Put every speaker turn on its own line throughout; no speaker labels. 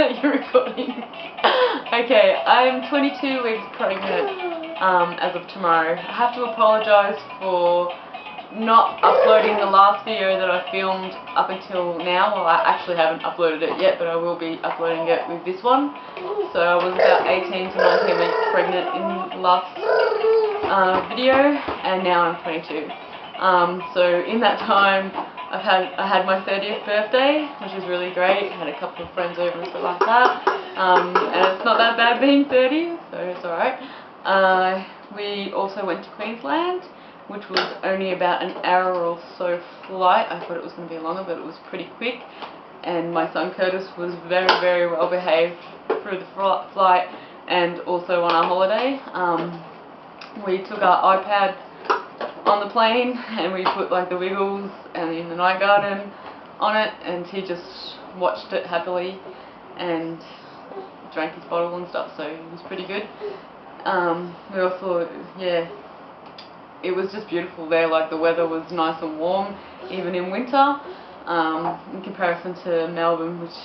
You're recording. Okay, I'm 22 weeks pregnant as of tomorrow. I have to apologise for not uploading the last video that I filmed up until now. Well, I actually haven't uploaded it yet, but I will be uploading it with this one. So I was about 18 to 19 weeks pregnant in the last video, and now I'm 22. So in that time, I had my 30th birthday, which is really great. I had a couple of friends over and stuff like that. And it's not that bad being 30, so it's alright. We also went to Queensland, which was only about an hour or so flight. I thought it was going to be longer, but it was pretty quick. And my son Curtis was very, very well behaved through the flight and also on our holiday. We took our iPad on the plane and we put like the Wiggles and in the Night Garden on it, and he just watched it happily and drank his bottle and stuff, so it was pretty good. We also, yeah, it was just beautiful there. Like the weather was nice and warm even in winter, in comparison to Melbourne, which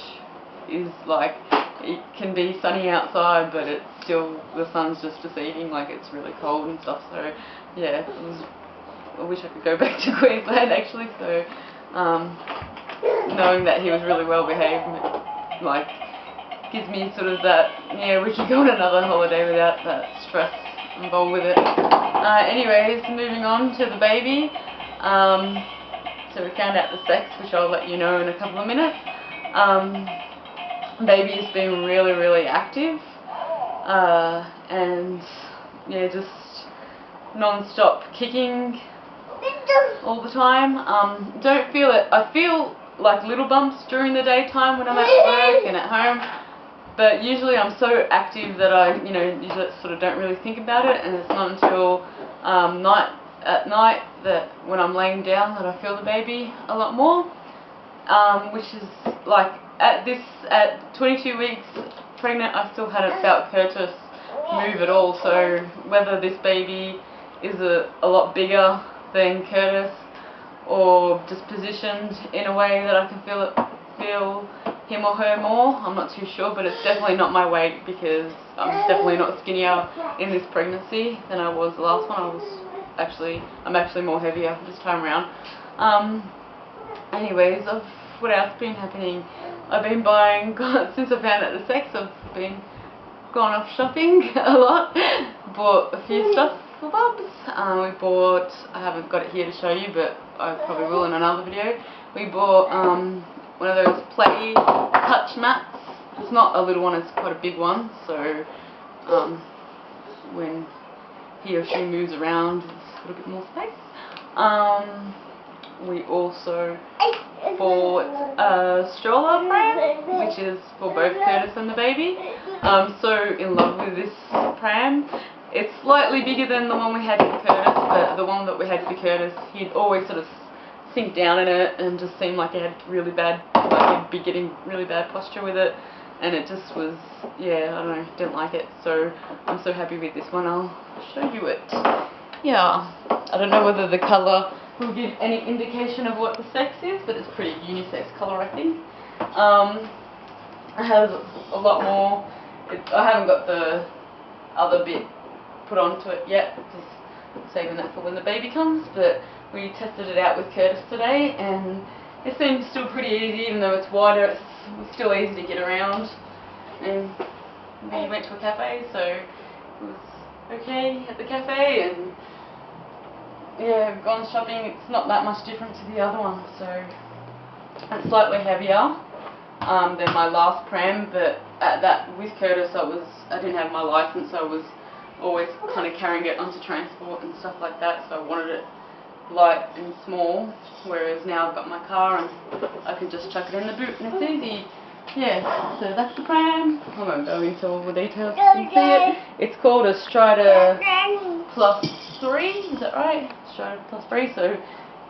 is like, it can be sunny outside but it's still, the sun's just deceiving, like it's really cold and stuff. So yeah, it was, I wish I could go back to Queensland actually. So knowing that he was really well behaved, like, gives me sort of that, yeah, we could go on another holiday without that stress involved with it. Anyways, moving on to the baby. So we found out the sex, which I'll let you know in a couple of minutes. Baby has been really, really active, and yeah, just non-stop kicking all the time. Don't feel it. I feel like little bumps during the daytime when I'm at work and at home, but usually I'm so active that I, you know, usually sort of don't really think about it, and it's not until at night that when I'm laying down that I feel the baby a lot more, which is like at 22 weeks pregnant, I still hadn't felt Curtis move at all. So whether this baby is a lot bigger than Curtis or just positioned in a way that I can feel him or her more, I'm not too sure, but it's definitely not my weight, because I'm definitely not skinnier in this pregnancy than I was the last one. I'm actually more heavier this time around. Anyways, what else has been happening? I've been buying, since I found out the sex, I've been gone off shopping a lot. Bought a few stuff for Bubs. We bought, I haven't got it here to show you, but I probably will in another video. We bought one of those play touch mats. It's not a little one, it's quite a big one, so when he or she moves around, there's a little bit more space. We also bought a stroller pram, which is for both Curtis and the baby. I'm so in love with this pram. It's slightly bigger than the one we had for Curtis, but the one that we had for Curtis, he'd always sort of sink down in it and just seemed like he had really bad, like he'd be getting really bad posture with it, and it just was, yeah, I don't know, didn't like it. So I'm so happy with this one. I'll show you it. Yeah, I don't know whether the colour will give any indication of what the sex is, but it's pretty unisex colour, I think. I have a lot more. I haven't got the other bit put onto it yet, just saving that for when the baby comes, but we tested it out with Curtis today and it seems still pretty easy. Even though it's wider, it's still easy to get around, and we went to a cafe, so it was okay at the cafe, and yeah, I've gone shopping. It's not that much different to the other one, so it's slightly heavier than my last pram, but at that, with Curtis, I didn't have my license, so I was always kind of carrying it onto transport and stuff like that, so I wanted it light and small, whereas now I've got my car and I can just chuck it in the boot and it's easy. Yeah, so that's the pram. I won't go into all the details, you can see it. It's called a Strider Plus 3, is that right? Strider Plus 3, so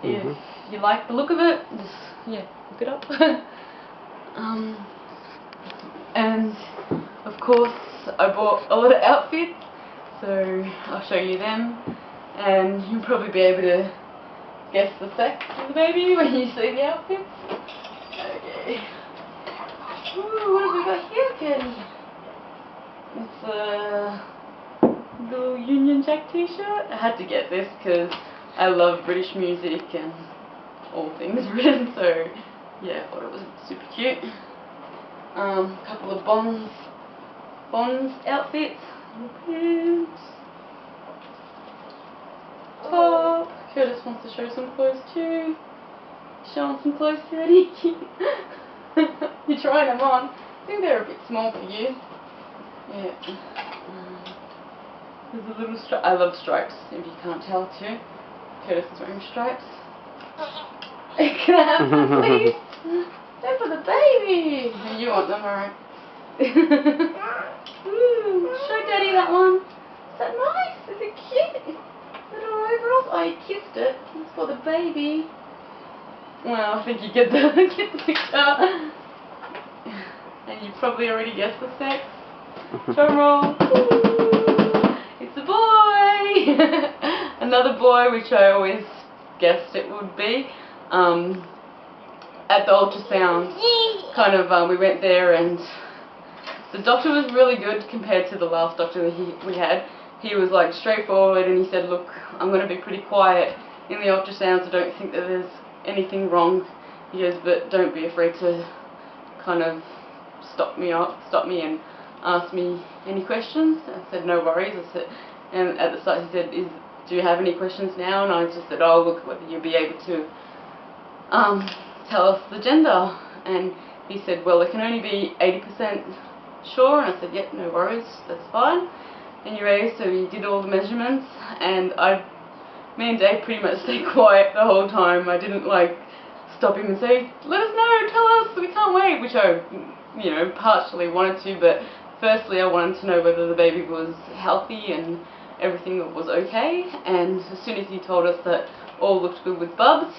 if you like the look of it, just, yeah, look it up. And of course I bought a lot of outfits, so I'll show you them, and you'll probably be able to guess the sex of the baby when you see the outfits. Okay. Ooh, what have we got here? and it's a little Union Jack t-shirt. I had to get this because I love British music and all things Britain, so yeah, I thought it was super cute. Couple of Bonds outfits, pants, top. Curtis wants to show some clothes too. Showing some clothes already. You're trying them on. I think they're a bit small for you. Yeah. There's a little stripe. I love stripes, if you can't tell too. Curtis is wearing stripes. Can I have them, please? They're for the baby. You want them, alright. Show Daddy that one. Is that nice? Is it cute? Little overalls? Oh, you kissed it. It's for the baby. Well, I think you get the picture. And you probably already guessed the sex. Drum roll. It's a boy! Another boy, which I always guessed it would be. At the ultrasound, kind of, we went there and the doctor was really good compared to the last doctor that we had. He was like straightforward and he said, look, I'm going to be pretty quiet in the ultrasounds. I don't think that there's anything wrong. He goes, but don't be afraid to kind of stop me and ask me any questions. I said, no worries. I said, and at the start he said, do you have any questions now? And I just said, oh, look, whether you'll be able to tell us the gender. And he said, well, it can only be 80% sure. And I said, yep, no worries, that's fine. Anyway, so we did all the measurements, and me and Dave pretty much stayed quiet the whole time. I didn't like stop him and say, let us know, tell us, we can't wait, which I, you know, partially wanted to, but firstly I wanted to know whether the baby was healthy and everything was okay. And as soon as he told us that all looked good with Bubs,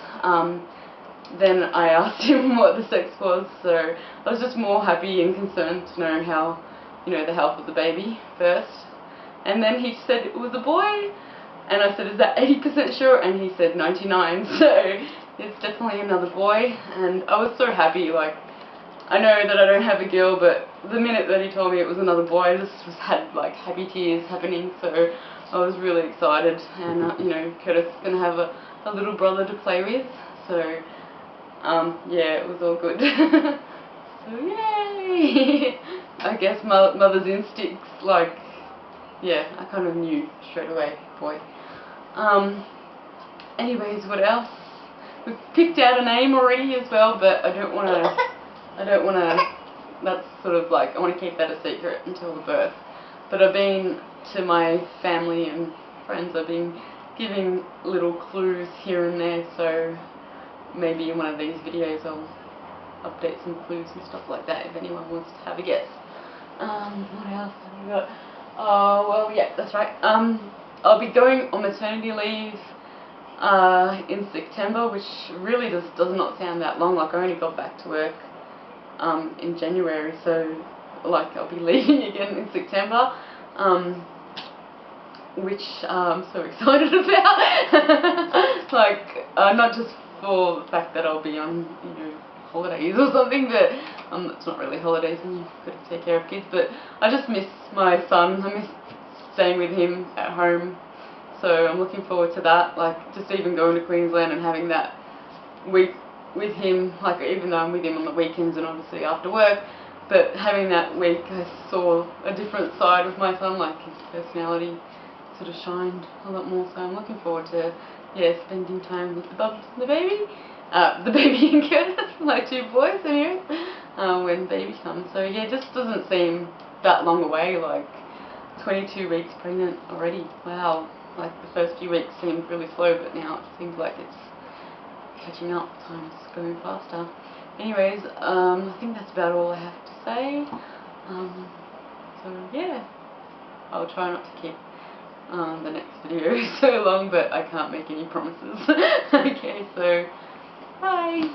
then I asked him what the sex was. So I was just more happy and concerned to know how, you know, the health of the baby first. And then he said it was a boy, and I said, is that 80% sure? And he said 99, so it's definitely another boy. And I was so happy. Like, I know that I don't have a girl, but the minute that he told me it was another boy, I just had like happy tears happening. So I was really excited, and you know, Curtis is going to have a little brother to play with, so yeah, it was all good. So yay! I guess mother's instincts, like, yeah, I kind of knew straight away, boy. Anyways, what else? We've picked out a name already as well, but I don't want to, that's sort of like, I want to keep that a secret until the birth. But I've been to my family and friends, I've been giving little clues here and there, so maybe in one of these videos I'll update some clues and stuff like that if anyone wants to have a guess. What else have we got? Oh, well, yeah, that's right. I'll be going on maternity leave in September, which really does not sound that long. Like, I only got back to work in January, so like I'll be leaving again in September, which I'm so excited about. Like, not just for the fact that I'll be on, you know, holidays or something, but it's not really holidays and you've got to take care of kids, but I just miss my son. I miss staying with him at home, so I'm looking forward to that. Like, just even going to Queensland and having that week with him, like, even though I'm with him on the weekends and obviously after work, but having that week I saw a different side of my son, like his personality sort of shined a lot more, so I'm looking forward to, yeah, spending time with the Bubs and the baby and Curtis, my two boys anyway, when baby comes. So yeah, it just doesn't seem that long away, like 22 weeks pregnant already. Wow, like the first few weeks seemed really slow, but now it seems like it's catching up, time's going faster. Anyways, I think that's about all I have to say. So yeah, I'll try not to keep the next video so long, but I can't make any promises. Okay, so bye.